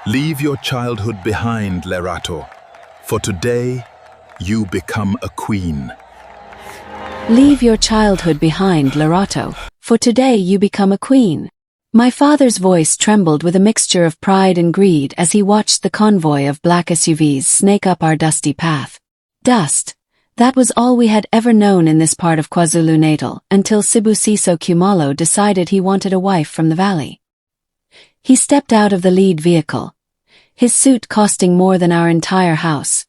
Leave your childhood behind, Lerato, for today you become a queen. Leave your childhood behind, Lerato, for today you become a queen. My father's voice trembled with a mixture of pride and greed as he watched the convoy of black SUVs snake up our dusty path. Dust. That was all we had ever known in this part of KwaZulu-Natal until Sibusiso Khumalo decided he wanted a wife from the valley. He stepped out of the lead vehicle, his suit costing more than our entire house,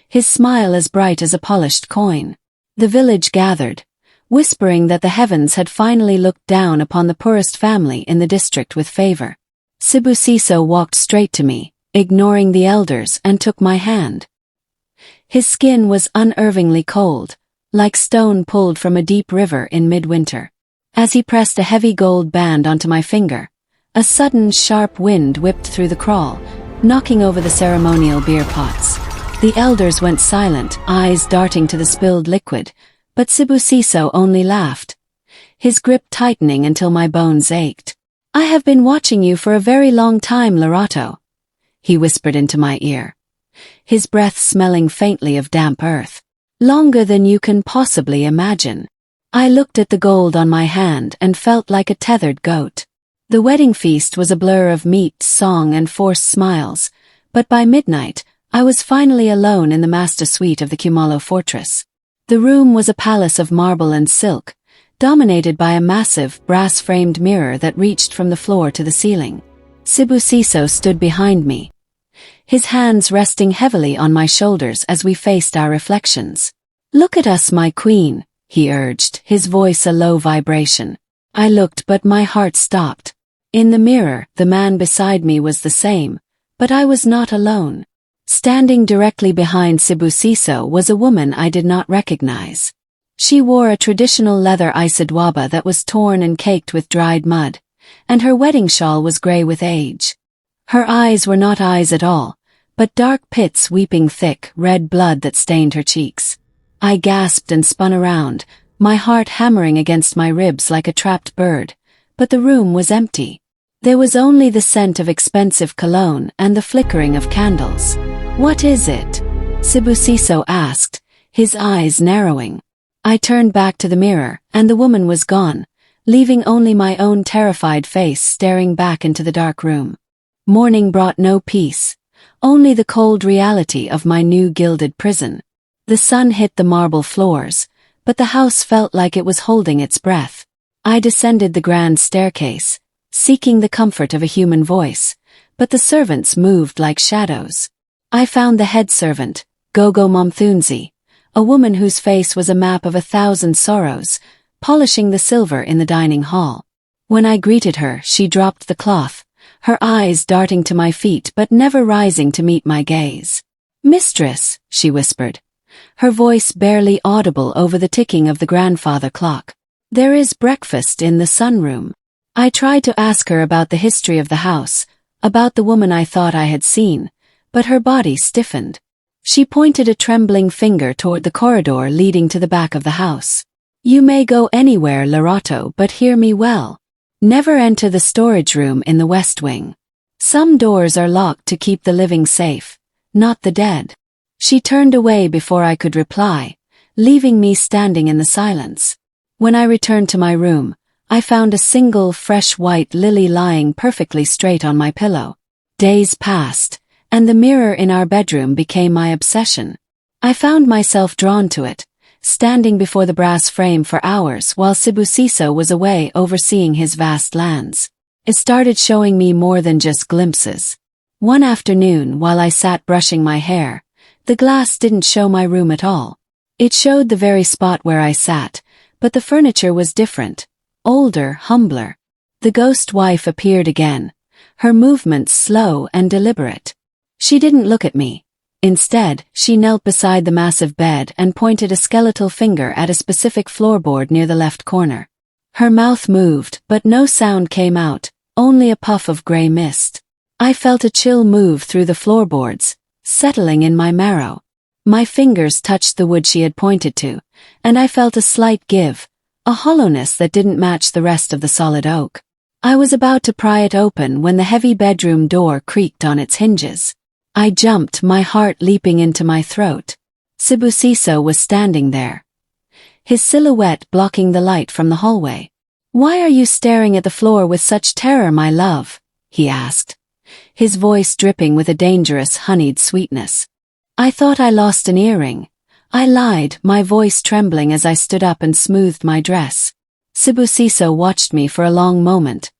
his smile as bright as a polished coin. The village gathered, whispering that the heavens had finally looked down upon the poorest family in the district with favor. Sibusiso walked straight to me, ignoring the elders, and took my hand. His skin was unervingly cold, like stone pulled from a deep river in midwinter. As he pressed a heavy gold band onto my finger, a sudden sharp wind whipped through the kraal, knocking over the ceremonial beer pots. The elders went silent, eyes darting to the spilled liquid, but Sibusiso only laughed, his grip tightening until my bones ached. "I have been watching you for a very long time, Lerato," he whispered into my ear, his breath smelling faintly of damp earth. "Longer than you can possibly imagine." I looked at the gold on my hand and felt like a tethered goat. The wedding feast was a blur of meat, song, and forced smiles, but by midnight, I was finally alone in the master suite of the Khumalo fortress. The room was a palace of marble and silk, dominated by a massive, brass-framed mirror that reached from the floor to the ceiling. Sibusiso stood behind me, his hands resting heavily on my shoulders as we faced our reflections. "Look at us, my queen," he urged, his voice a low vibration. I looked, but my heart stopped. In the mirror, the man beside me was the same, but I was not alone. Standing directly behind Sibusiso was a woman I did not recognize. She wore a traditional leather isidwaba that was torn and caked with dried mud, and her wedding shawl was gray with age. Her eyes were not eyes at all, but dark pits weeping thick, red blood that stained her cheeks. I gasped and spun around, my heart hammering against my ribs like a trapped bird, but the room was empty. There was only the scent of expensive cologne and the flickering of candles. "What is it?" Sibusiso asked, his eyes narrowing. I turned back to the mirror, and the woman was gone, leaving only my own terrified face staring back into the dark room. Morning brought no peace, only the cold reality of my new gilded prison. The sun hit the marble floors, but the house felt like it was holding its breath. I descended the grand staircase, seeking the comfort of a human voice, but the servants moved like shadows. I found the head servant, Gogo Momthunzi, a woman whose face was a map of 1,000 sorrows, polishing the silver in the dining hall. When I greeted her, she dropped the cloth, her eyes darting to my feet but never rising to meet my gaze. "Mistress," she whispered, her voice barely audible over the ticking of the grandfather clock. "There is breakfast in the sunroom." I tried to ask her about the history of the house, about the woman I thought I had seen, but her body stiffened. She pointed a trembling finger toward the corridor leading to the back of the house. "You may go anywhere, Lerato, but hear me well. Never enter the storage room in the west wing. Some doors are locked to keep the living safe, not the dead." She turned away before I could reply, leaving me standing in the silence. When I returned to my room, I found a single fresh white lily lying perfectly straight on my pillow. Days passed, and the mirror in our bedroom became my obsession. I found myself drawn to it, standing before the brass frame for hours while Sibusiso was away overseeing his vast lands. It started showing me more than just glimpses. One afternoon, while I sat brushing my hair, the glass didn't show my room at all. It showed the very spot where I sat, but the furniture was different, older, humbler. The ghost wife appeared again, her movements slow and deliberate. She didn't look at me. Instead, she knelt beside the massive bed and pointed a skeletal finger at a specific floorboard near the left corner. Her mouth moved, but no sound came out, only a puff of gray mist. I felt a chill move through the floorboards, settling in my marrow. My fingers touched the wood she had pointed to, and I felt a slight give, a hollowness that didn't match the rest of the solid oak. I was about to pry it open when the heavy bedroom door creaked on its hinges. I jumped, my heart leaping into my throat. Sibusiso was standing there, his silhouette blocking the light from the hallway. "Why are you staring at the floor with such terror, my love?" he asked, his voice dripping with a dangerous honeyed sweetness. "I thought I lost an earring," I lied, my voice trembling as I stood up and smoothed my dress. Sibusiso watched me for a long moment,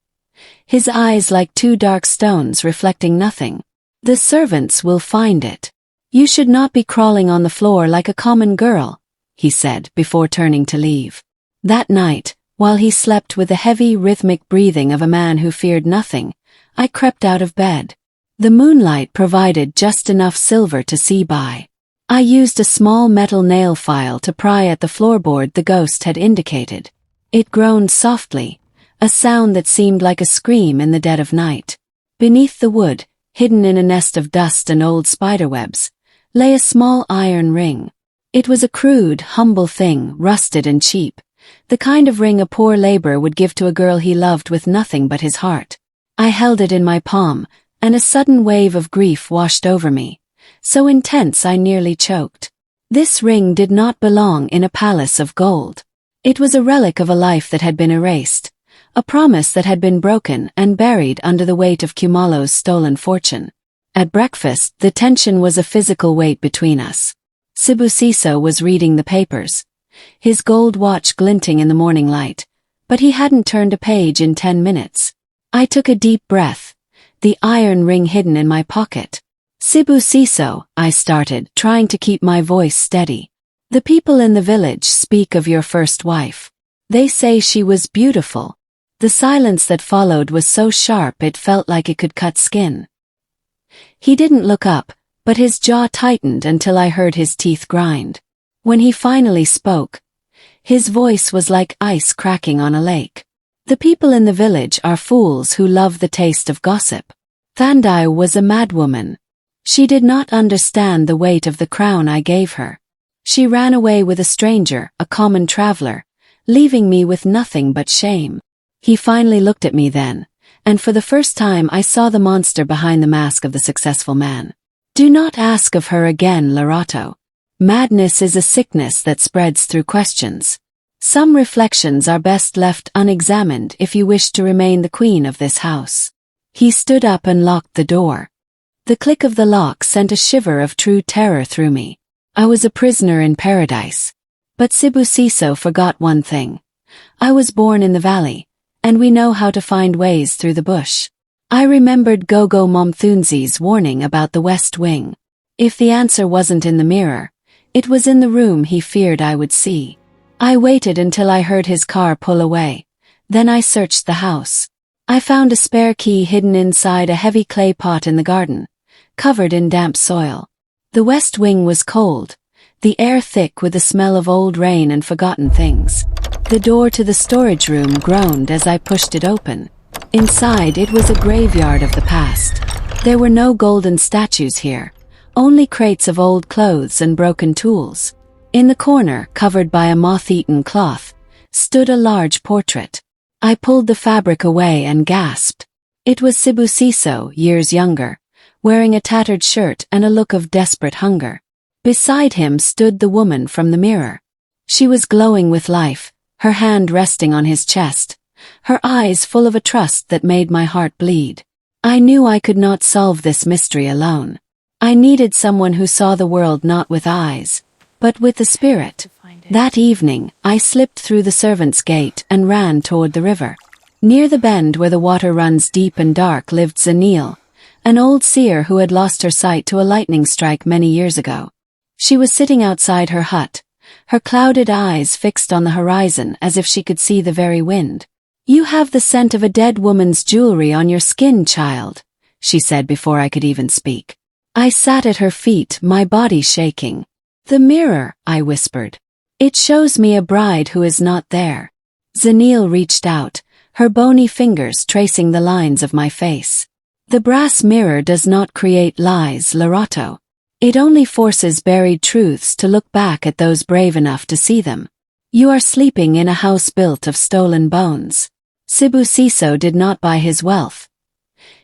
his eyes like two dark stones reflecting nothing. "The servants will find it. You should not be crawling on the floor like a common girl," he said before turning to leave. That night, while he slept with the heavy, rhythmic breathing of a man who feared nothing, I crept out of bed. The moonlight provided just enough silver to see by. I used a small metal nail file to pry at the floorboard the ghost had indicated. It groaned softly, a sound that seemed like a scream in the dead of night. Beneath the wood, hidden in a nest of dust and old spiderwebs, lay a small iron ring. It was a crude, humble thing, rusted and cheap, the kind of ring a poor laborer would give to a girl he loved with nothing but his heart. I held it in my palm, and a sudden wave of grief washed over me, so intense I nearly choked. This ring did not belong in a palace of gold. It was a relic of a life that had been erased, a promise that had been broken and buried under the weight of Khumalo's stolen fortune. At breakfast, the tension was a physical weight between us. Sibusiso was reading the papers, his gold watch glinting in the morning light, but he hadn't turned a page in 10 minutes. I took a deep breath, the iron ring hidden in my pocket. "Sibusiso," I started, trying to keep my voice steady. "The people in the village speak of your first wife. They say she was beautiful." The silence that followed was so sharp it felt like it could cut skin. He didn't look up, but his jaw tightened until I heard his teeth grind. When he finally spoke, his voice was like ice cracking on a lake. "The people in the village are fools who love the taste of gossip. Thandiwe was a madwoman. She did not understand the weight of the crown I gave her. She ran away with a stranger, a common traveler, leaving me with nothing but shame." He finally looked at me then, and for the first time I saw the monster behind the mask of the successful man. "Do not ask of her again, Lerato. Madness is a sickness that spreads through questions. Some reflections are best left unexamined if you wish to remain the queen of this house." He stood up and locked the door. The click of the lock sent a shiver of true terror through me. I was a prisoner in paradise. But Sibusiso forgot one thing. I was born in the valley, and we know how to find ways through the bush. I remembered Gogo Momthunzi's warning about the West Wing. If the answer wasn't in the mirror, it was in the room he feared I would see. I waited until I heard his car pull away. Then I searched the house. I found a spare key hidden inside a heavy clay pot in the garden, covered in damp soil. The West Wing was cold, the air thick with the smell of old rain and forgotten things. The door to the storage room groaned as I pushed it open. Inside, it was a graveyard of the past. There were no golden statues here, only crates of old clothes and broken tools. In the corner, covered by a moth-eaten cloth, stood a large portrait. I pulled the fabric away and gasped. It was Sibusiso, years younger, wearing a tattered shirt and a look of desperate hunger. Beside him stood the woman from the mirror. She was glowing with life, her hand resting on his chest, her eyes full of a trust that made my heart bleed. I knew I could not solve this mystery alone. I needed someone who saw the world not with eyes, but with the spirit. That evening, I slipped through the servants' gate and ran toward the river. Near the bend where the water runs deep and dark lived Zanil, an old seer who had lost her sight to a lightning strike many years ago. She was sitting outside her hut, her clouded eyes fixed on the horizon as if she could see the very wind. "You have the scent of a dead woman's jewelry on your skin, child," she said before I could even speak. I sat at her feet, my body shaking. "The mirror," I whispered. "It shows me a bride who is not there." Zanil reached out, her bony fingers tracing the lines of my face. "The brass mirror does not create lies, Lerato. It only forces buried truths to look back at those brave enough to see them. You are sleeping in a house built of stolen bones." Sibusiso did not buy his wealth.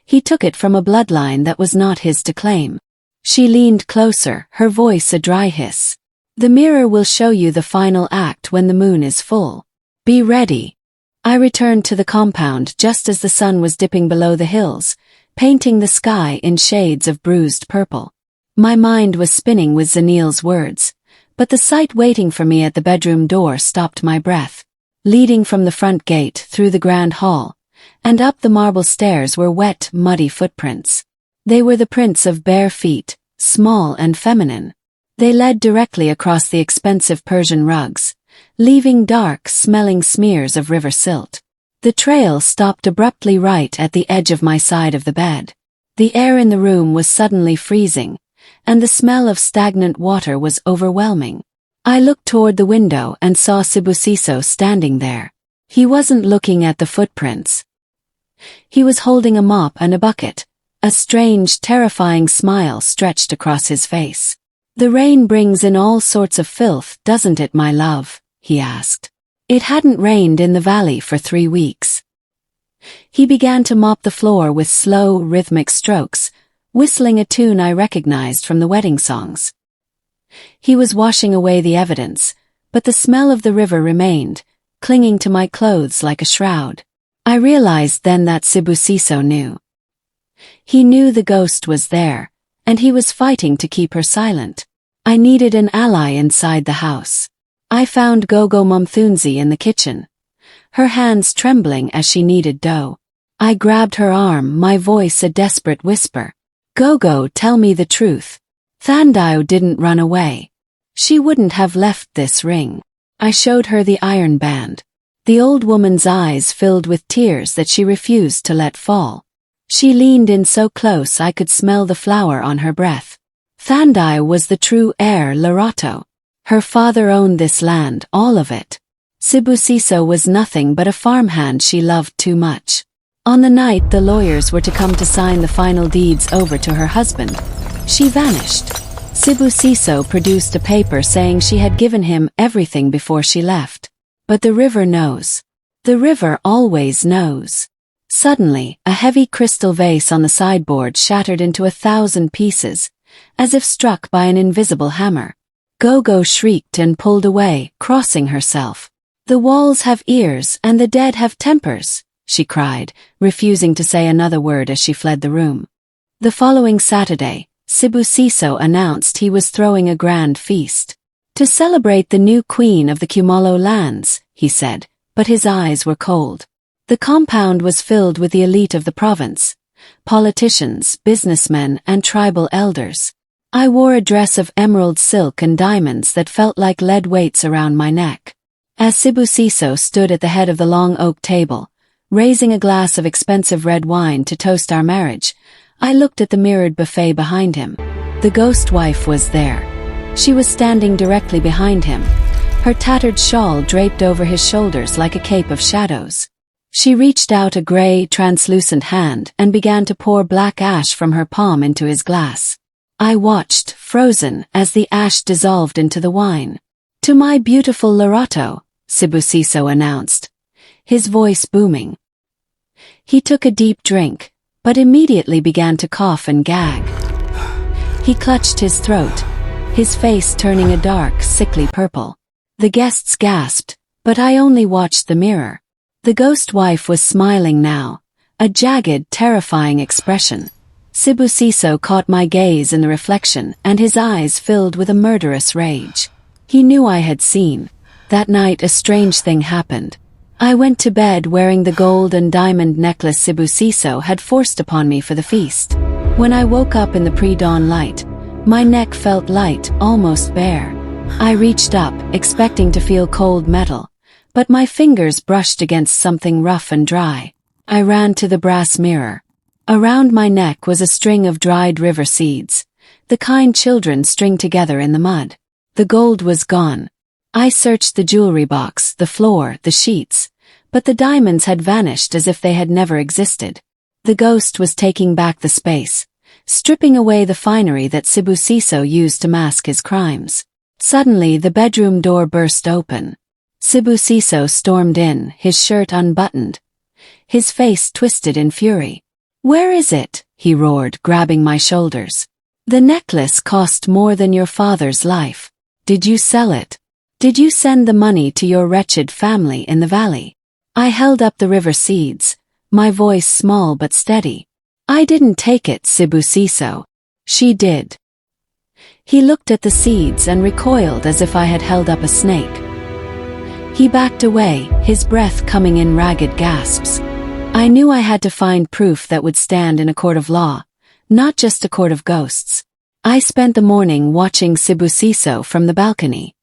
He took it from a bloodline that was not his to claim. She leaned closer, her voice a dry hiss. The mirror will show you the final act when the moon is full. Be ready. I returned to the compound just as the sun was dipping below the hills, painting the sky in shades of bruised purple. My mind was spinning with Zanil's words, but the sight waiting for me at the bedroom door stopped my breath. Leading from the front gate through the grand hall, and up the marble stairs were wet, muddy footprints. They were the prints of bare feet, small and feminine. They led directly across the expensive Persian rugs, leaving dark, smelling smears of river silt. The trail stopped abruptly right at the edge of my side of the bed. The air in the room was suddenly freezing, and the smell of stagnant water was overwhelming. I looked toward the window and saw Sibusiso standing there. He wasn't looking at the footprints. He was holding a mop and a bucket. A strange, terrifying smile stretched across his face. "The rain brings in all sorts of filth, doesn't it, my love?" he asked. It hadn't rained in the valley for 3 weeks. He began to mop the floor with slow, rhythmic strokes, whistling a tune I recognized from the wedding songs. He was washing away the evidence, but the smell of the river remained, clinging to my clothes like a shroud. I realized then that Sibusiso knew. He knew the ghost was there, and he was fighting to keep her silent. I needed an ally inside the house. I found Gogo Mumthunzi in the kitchen, her hands trembling as she kneaded dough. I grabbed her arm, my voice a desperate whisper. "Gogo, tell me the truth. Thandiwe didn't run away. She wouldn't have left this ring." I showed her the iron band. The old woman's eyes filled with tears that she refused to let fall. She leaned in so close I could smell the flour on her breath. Thandiwe was the true heir, Lerato. Her father owned this land, all of it. Sibusiso was nothing but a farmhand she loved too much. On the night the lawyers were to come to sign the final deeds over to her husband, she vanished. Sibusiso produced a paper saying she had given him everything before she left. But the river knows. The river always knows. Suddenly, a heavy crystal vase on the sideboard shattered into 1,000 pieces, as if struck by an invisible hammer. Gogo shrieked and pulled away, crossing herself. "The walls have ears and the dead have tempers," she cried, refusing to say another word as she fled the room. The following Saturday, Sibusiso announced he was throwing a grand feast. "To celebrate the new queen of the Khumalo lands," he said, but his eyes were cold. The compound was filled with the elite of the province, politicians, businessmen, and tribal elders. I wore a dress of emerald silk and diamonds that felt like lead weights around my neck. As Sibusiso stood at the head of the long oak table, raising a glass of expensive red wine to toast our marriage, I looked at the mirrored buffet behind him. The ghost wife was there. She was standing directly behind him, her tattered shawl draped over his shoulders like a cape of shadows. She reached out a gray, translucent hand and began to pour black ash from her palm into his glass. I watched, frozen, as the ash dissolved into the wine. "To my beautiful Lerato," Sibusiso announced, his voice booming. He took a deep drink, but immediately began to cough and gag. He clutched his throat, his face turning a dark, sickly purple. The guests gasped, but I only watched the mirror. The ghost wife was smiling now, a jagged, terrifying expression. Sibusiso caught my gaze in the reflection, and his eyes filled with a murderous rage. He knew I had seen. That night a strange thing happened. I went to bed wearing the gold and diamond necklace Sibusiso had forced upon me for the feast. When I woke up in the pre-dawn light, my neck felt light, almost bare. I reached up, expecting to feel cold metal, but my fingers brushed against something rough and dry. I ran to the brass mirror. Around my neck was a string of dried river seeds, the kind children string together in the mud. The gold was gone. I searched the jewelry box, the floor, the sheets, but the diamonds had vanished as if they had never existed. The ghost was taking back the space, stripping away the finery that Sibusiso used to mask his crimes. Suddenly the bedroom door burst open. Sibusiso stormed in, his shirt unbuttoned, His face twisted in fury. "Where is it?" he roared, grabbing my shoulders. "The necklace cost more than your father's life. Did you sell it? Did you send the money to your wretched family in the valley?" I held up the river seeds, my voice small but steady. "I didn't take it, Sibusiso. She did." He looked at the seeds and recoiled as if I had held up a snake. He backed away, his breath coming in ragged gasps. I knew I had to find proof that would stand in a court of law, not just a court of ghosts. I spent the morning watching Sibusiso from the balcony.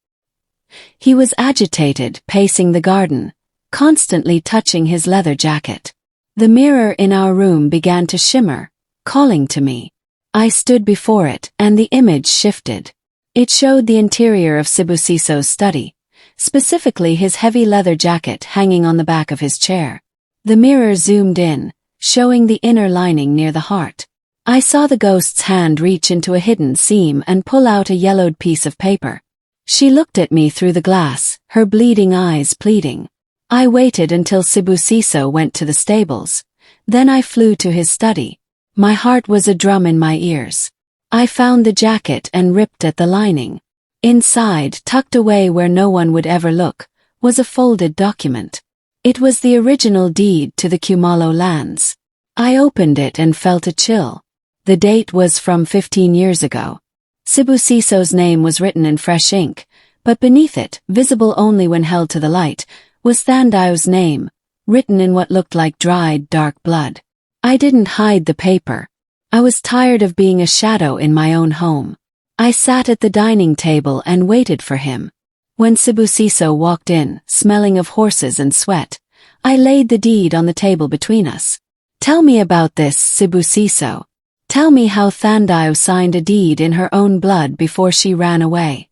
He was agitated, pacing the garden, constantly touching his leather jacket. The mirror in our room began to shimmer, calling to me. I stood before it, and the image shifted. It showed the interior of Sibusiso's study, specifically his heavy leather jacket hanging on the back of his chair. The mirror zoomed in, showing the inner lining near the heart. I saw the ghost's hand reach into a hidden seam and pull out a yellowed piece of paper. She looked at me through the glass, her bleeding eyes pleading. I waited until Sibusiso went to the stables. Then I flew to his study. My heart was a drum in my ears. I found the jacket and ripped at the lining. Inside, tucked away where no one would ever look, was a folded document. It was the original deed to the Khumalo lands. I opened it and felt a chill. The date was from 15 years ago. Sibusiso's name was written in fresh ink, but beneath it, visible only when held to the light, was Thandiwe's name, written in what looked like dried, dark blood. I didn't hide the paper. I was tired of being a shadow in my own home. I sat at the dining table and waited for him. When Sibusiso walked in, smelling of horses and sweat, I laid the deed on the table between us. "Tell me about this, Sibusiso. Tell me how Thandiwe signed a deed in her own blood before she ran away."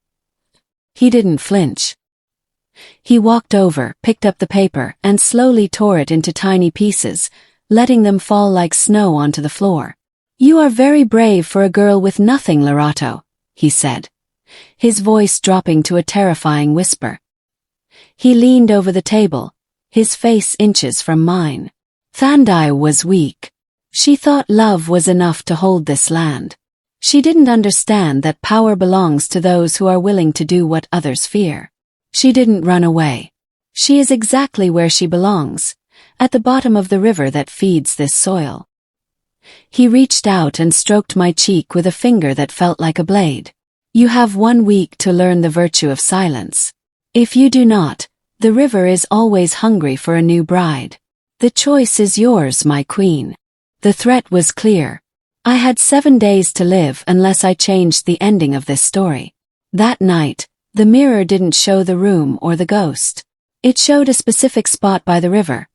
He didn't flinch. He walked over, picked up the paper, and slowly tore it into tiny pieces, letting them fall like snow onto the floor. "You are very brave for a girl with nothing, Lerato," he said, his voice dropping to a terrifying whisper. He leaned over the table, his face inches from mine. Thandiwe was weak. She thought love was enough to hold this land. She didn't understand that power belongs to those who are willing to do what others fear. She didn't run away. She is exactly where she belongs, at the bottom of the river that feeds this soil. He reached out and stroked my cheek with a finger that felt like a blade. "You have 1 week to learn the virtue of silence. If you do not, the river is always hungry for a new bride. The choice is yours, my queen." The threat was clear. I had 7 days to live unless I changed the ending of this story. That night, the mirror didn't show the room or the ghost. It showed a specific spot by the river,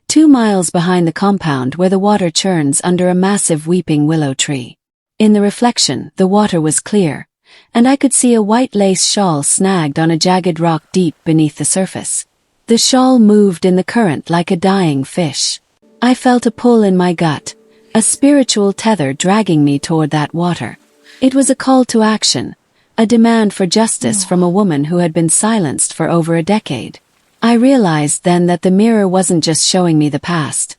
2 miles behind the compound where the water churns under a massive weeping willow tree. In the reflection, the water was clear, and I could see a white lace shawl snagged on a jagged rock deep beneath the surface. The shawl moved in the current like a dying fish. I felt a pull in my gut, a spiritual tether dragging me toward that water. It was a call to action, a demand for justice from a woman who had been silenced for over a decade. I realized then that the mirror wasn't just showing me the past.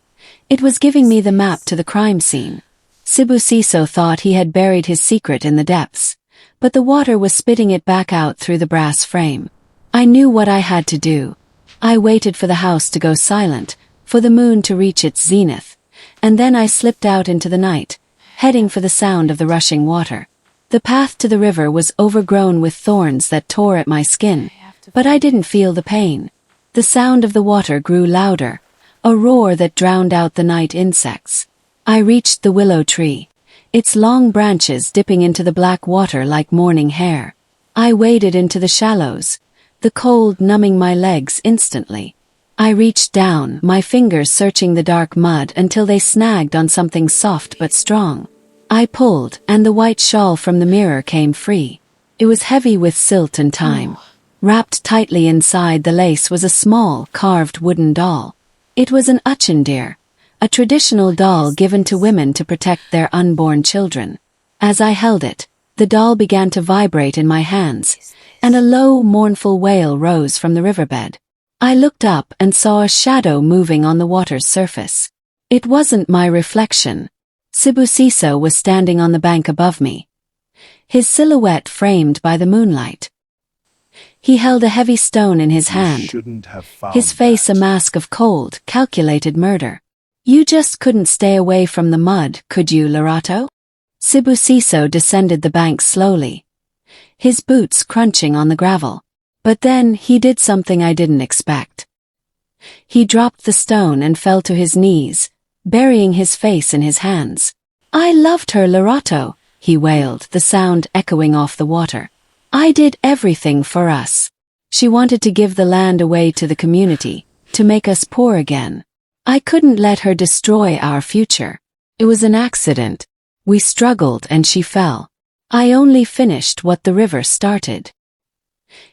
It was giving me the map to the crime scene. Sibusiso thought he had buried his secret in the depths, but the water was spitting it back out through the brass frame. I knew what I had to do. I waited for the house to go silent, for the moon to reach its zenith, and then I slipped out into the night, heading for the sound of the rushing water. The path to the river was overgrown with thorns that tore at my skin, but I didn't feel the pain. The sound of the water grew louder, a roar that drowned out the night insects. I reached the willow tree, its long branches dipping into the black water like morning hair. I waded into the shallows, the cold numbing my legs instantly. I reached down, my fingers searching the dark mud until they snagged on something soft but strong. I pulled, and the white shawl from the mirror came free. It was heavy with silt and time. Wrapped tightly inside the lace was a small, carved wooden doll. It was an uchendeer, a traditional doll given to women to protect their unborn children. As I held it, the doll began to vibrate in my hands, and a low, mournful wail rose from the riverbed. I looked up and saw a shadow moving on the water's surface. It wasn't my reflection. Sibusiso was standing on the bank above me, his silhouette framed by the moonlight. He held a heavy stone in his hand, his face a mask of cold, calculated murder. You just couldn't stay away from the mud, could you, Lerato? Sibusiso descended the bank slowly, his boots crunching on the gravel. But then he did something I didn't expect. He dropped the stone and fell to his knees, burying his face in his hands. I loved her, Lerato, he wailed, the sound echoing off the water. I did everything for us. She wanted to give the land away to the community, to make us poor again. I couldn't let her destroy our future. It was an accident. We struggled and she fell. I only finished what the river started.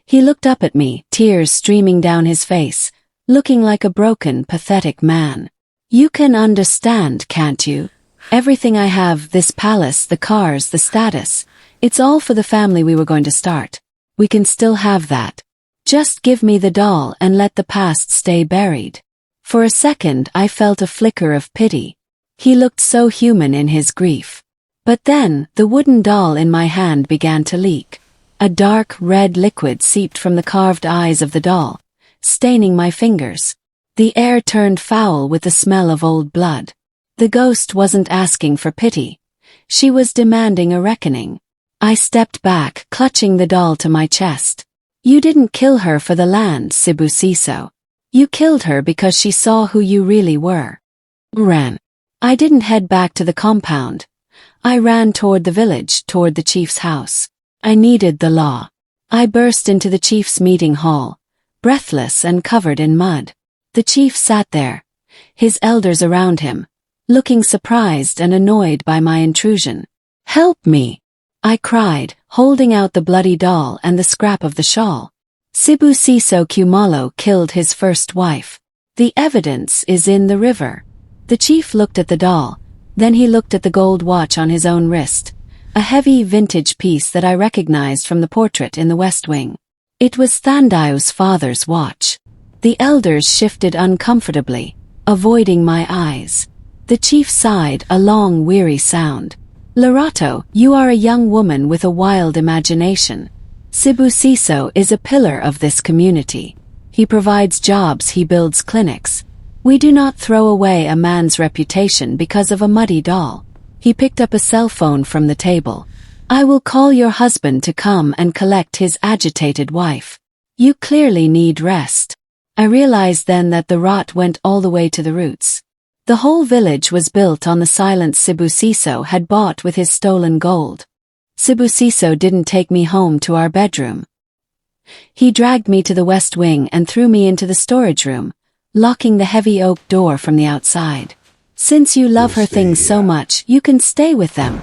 He looked up at me, tears streaming down his face, looking like a broken, pathetic man. You can understand, can't you? Everything I have, this palace, the cars, the status, it's all for the family we were going to start. We can still have that. Just give me the doll and let the past stay buried. For a second I felt a flicker of pity. He looked so human in his grief. But then, the wooden doll in my hand began to leak. A dark, red liquid seeped from the carved eyes of the doll, staining my fingers. The air turned foul with the smell of old blood. The ghost wasn't asking for pity. She was demanding a reckoning. I stepped back, clutching the doll to my chest. You didn't kill her for the land, Sibusiso. You killed her because she saw who you really were. Ran. I didn't head back to the compound. I ran toward the village, toward the chief's house. I needed the law. I burst into the chief's meeting hall, breathless and covered in mud. The chief sat there, his elders around him, looking surprised and annoyed by my intrusion. Help me! I cried, holding out the bloody doll and the scrap of the shawl. Sibusiso Khumalo killed his first wife. The evidence is in the river. The chief looked at the doll, then he looked at the gold watch on his own wrist. A heavy vintage piece that I recognized from the portrait in the West Wing. It was Thandiwe's father's watch. The elders shifted uncomfortably, avoiding my eyes. The chief sighed, a long, weary sound. Lerato, you are a young woman with a wild imagination. Sibusiso is a pillar of this community. He provides jobs, he builds clinics. We do not throw away a man's reputation because of a muddy doll. He picked up a cell phone from the table. I will call your husband to come and collect his agitated wife. You clearly need rest. I realized then that the rot went all the way to the roots. The whole village was built on the silence Sibusiso had bought with his stolen gold. Sibusiso didn't take me home to our bedroom. He dragged me to the West Wing and threw me into the storage room, locking the heavy oak door from the outside. Since you love her things so much, you can stay with them.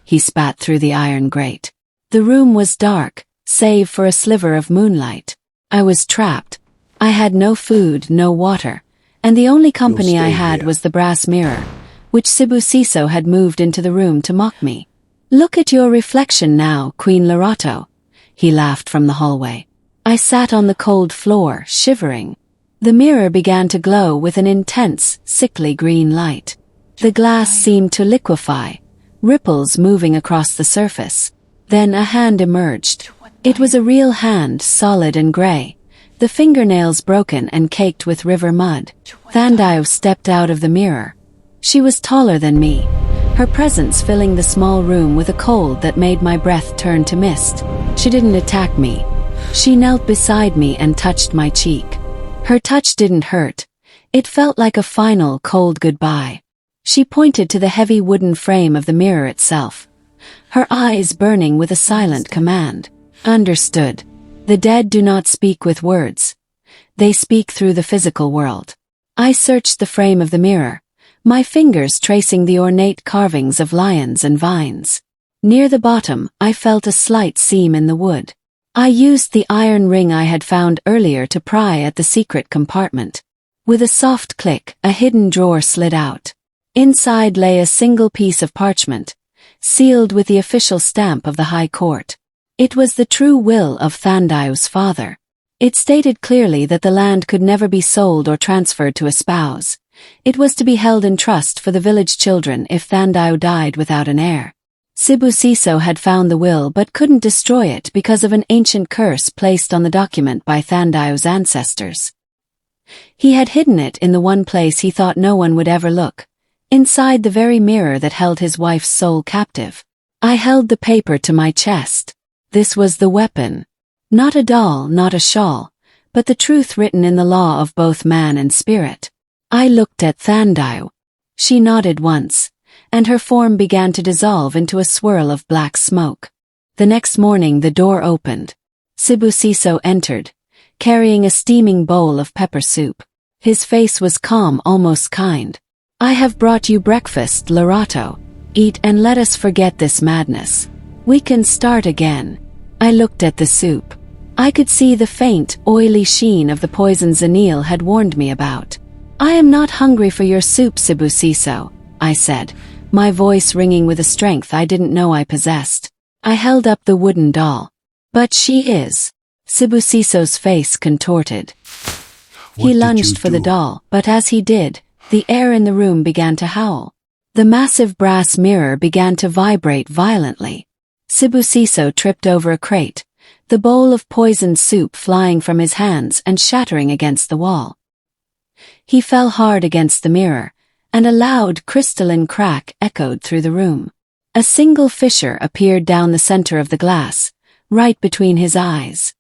He spat through the iron grate. The room was dark, save for a sliver of moonlight. I was trapped. I had no food, no water, and the only company I had was the brass mirror, which Sibusiso had moved into the room to mock me. Look at your reflection now, Queen Lerato. He laughed from the hallway. I sat on the cold floor, shivering. The mirror began to glow with an intense, sickly green light. The glass seemed to liquefy, ripples moving across the surface. Then a hand emerged. It was a real hand, solid and gray, the fingernails broken and caked with river mud. Thandiwe stepped out of the mirror. She was taller than me, her presence filling the small room with a cold that made my breath turn to mist. She didn't attack me. She knelt beside me and touched my cheek. Her touch didn't hurt. It felt like a final, cold goodbye. She pointed to the heavy wooden frame of the mirror itself, her eyes burning with a silent command. Understood. The dead do not speak with words. They speak through the physical world. I searched the frame of the mirror, my fingers tracing the ornate carvings of lions and vines. Near the bottom, I felt a slight seam in the wood. I used the iron ring I had found earlier to pry at the secret compartment. With a soft click, a hidden drawer slid out. Inside lay a single piece of parchment, sealed with the official stamp of the High Court. It was the true will of Thandiwe's father. It stated clearly that the land could never be sold or transferred to a spouse. It was to be held in trust for the village children if Thandiwe died without an heir. Sibusiso had found the will but couldn't destroy it because of an ancient curse placed on the document by Thandiwe's ancestors. He had hidden it in the one place he thought no one would ever look, inside the very mirror that held his wife's soul captive. I held the paper to my chest. This was the weapon. Not a doll, not a shawl, but the truth written in the law of both man and spirit. I looked at Thandiwe. She nodded once, and her form began to dissolve into a swirl of black smoke. The next morning the door opened. Sibusiso entered, carrying a steaming bowl of pepper soup. His face was calm, almost kind. "I have brought you breakfast, Lerato. Eat and let us forget this madness. We can start again." I looked at the soup. I could see the faint, oily sheen of the poison Zanil had warned me about. "I am not hungry for your soup, Sibusiso," I said, my voice ringing with a strength I didn't know I possessed. I held up the wooden doll. "But she is." Sibusiso's face contorted. He lunged for the doll, but as he did, the air in the room began to howl. The massive brass mirror began to vibrate violently. Sibusiso tripped over a crate, the bowl of poisoned soup flying from his hands and shattering against the wall. He fell hard against the mirror, and a loud crystalline crack echoed through the room. A single fissure appeared down the center of the glass, right between his eyes.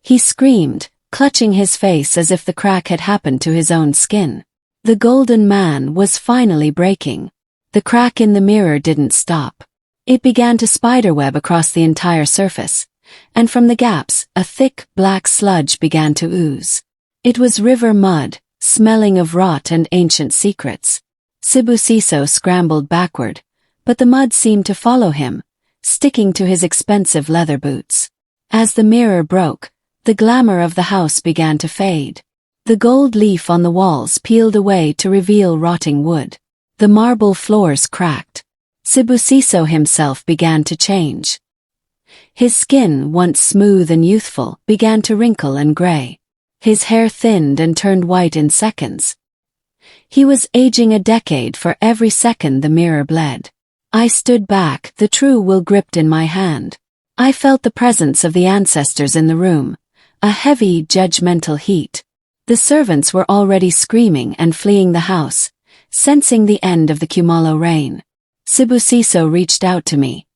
He screamed, clutching his face as if the crack had happened to his own skin. The golden man was finally breaking. The crack in the mirror didn't stop. It began to spiderweb across the entire surface, and from the gaps, a thick, black sludge began to ooze. It was river mud, smelling of rot and ancient secrets. Sibusiso scrambled backward, but the mud seemed to follow him, sticking to his expensive leather boots. As the mirror broke, the glamour of the house began to fade. The gold leaf on the walls peeled away to reveal rotting wood. The marble floors cracked. Sibusiso himself began to change. His skin, once smooth and youthful, began to wrinkle and gray. His hair thinned and turned white in seconds. He was aging a decade for every second the mirror bled. I stood back, the true will gripped in my hand. I felt the presence of the ancestors in the room, a heavy, judgmental heat. The servants were already screaming and fleeing the house, sensing the end of the Khumalo reign. Sibusiso reached out to me,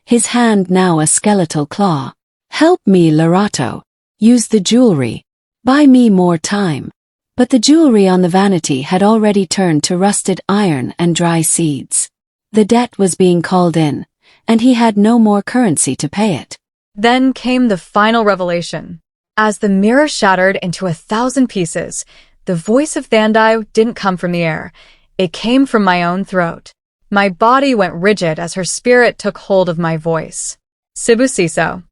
his hand now a skeletal claw. "Help me, Lerato. Use the jewelry. Buy me more time." But the jewelry on the vanity had already turned to rusted iron and dry seeds. The debt was being called in, and he had no more currency to pay it. Then came the final revelation. As the mirror shattered into 1,000 pieces, the voice of Thandiwe didn't come from the air. It came from my own throat. My body went rigid as her spirit took hold of my voice. "Sibusiso."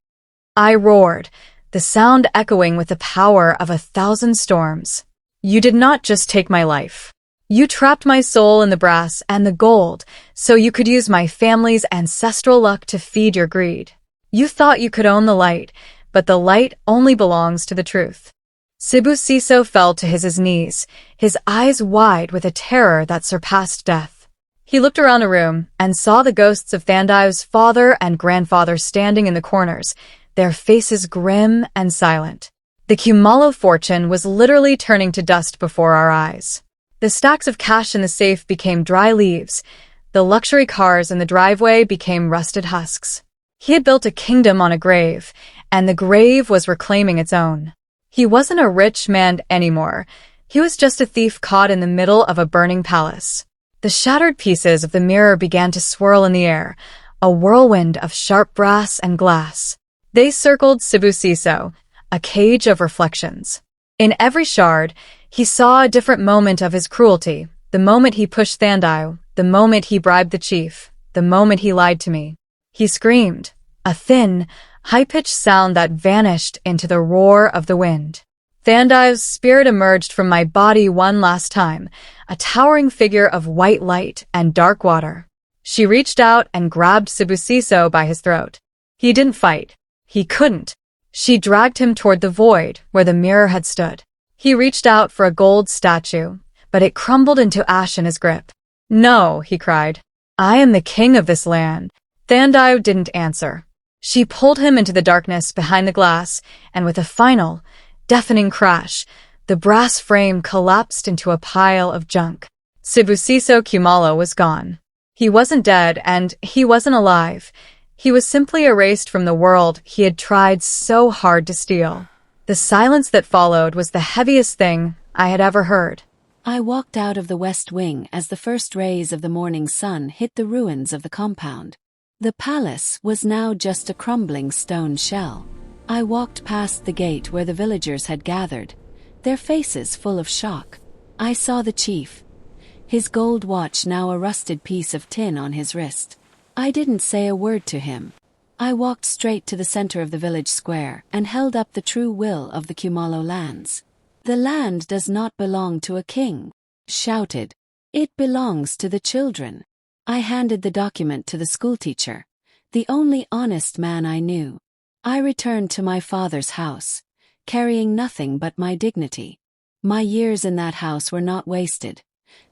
I roared, the sound echoing with the power of 1,000 storms. "You did not just take my life. You trapped my soul in the brass and the gold so you could use my family's ancestral luck to feed your greed. You thought you could own the light, but the light only belongs to the truth." Sibusiso fell to his knees, his eyes wide with a terror that surpassed death. He looked around the room and saw the ghosts of Thandiwe's father and grandfather standing in the corners, their faces grim and silent. The Khumalo fortune was literally turning to dust before our eyes. The stacks of cash in the safe became dry leaves. The luxury cars in the driveway became rusted husks. He had built a kingdom on a grave, and the grave was reclaiming its own. He wasn't a rich man anymore. He was just a thief caught in the middle of a burning palace. The shattered pieces of the mirror began to swirl in the air, a whirlwind of sharp brass and glass. They circled Sibusiso, a cage of reflections. In every shard, he saw a different moment of his cruelty, the moment he pushed Thandiwe, the moment he bribed the chief, the moment he lied to me. He screamed, a thin, high-pitched sound that vanished into the roar of the wind. Thandiwe's spirit emerged from my body one last time, a towering figure of white light and dark water. She reached out and grabbed Sibusiso by his throat. He didn't fight. He couldn't. She dragged him toward the void where the mirror had stood. He reached out for a gold statue, but it crumbled into ash in his grip. "No," he cried. "I am the king of this land." Thandiwe didn't answer. She pulled him into the darkness behind the glass, and with a final, deafening crash, the brass frame collapsed into a pile of junk. Sibusiso Khumalo was gone. He wasn't dead, and he wasn't alive. He was simply erased from the world he had tried so hard to steal. The silence that followed was the heaviest thing I had ever heard. I walked out of the west wing as the first rays of the morning sun hit the ruins of the compound. The palace was now just a crumbling stone shell. I walked past the gate where the villagers had gathered, their faces full of shock. I saw the chief, his gold watch now a rusted piece of tin on his wrist. I didn't say a word to him. I walked straight to the center of the village square and held up the true will of the Khumalo lands. "The land does not belong to a king," shouted. "It belongs to the children." I handed the document to the schoolteacher, the only honest man I knew. I returned to my father's house, carrying nothing but my dignity. My years in that house were not wasted.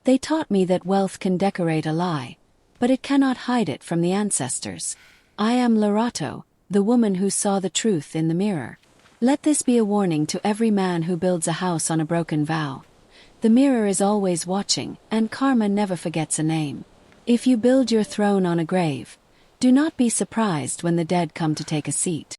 They taught me that wealth can decorate a lie, but it cannot hide it from the ancestors. I am Lerato, the woman who saw the truth in the mirror. Let this be a warning to every man who builds a house on a broken vow. The mirror is always watching, and karma never forgets a name. If you build your throne on a grave, do not be surprised when the dead come to take a seat.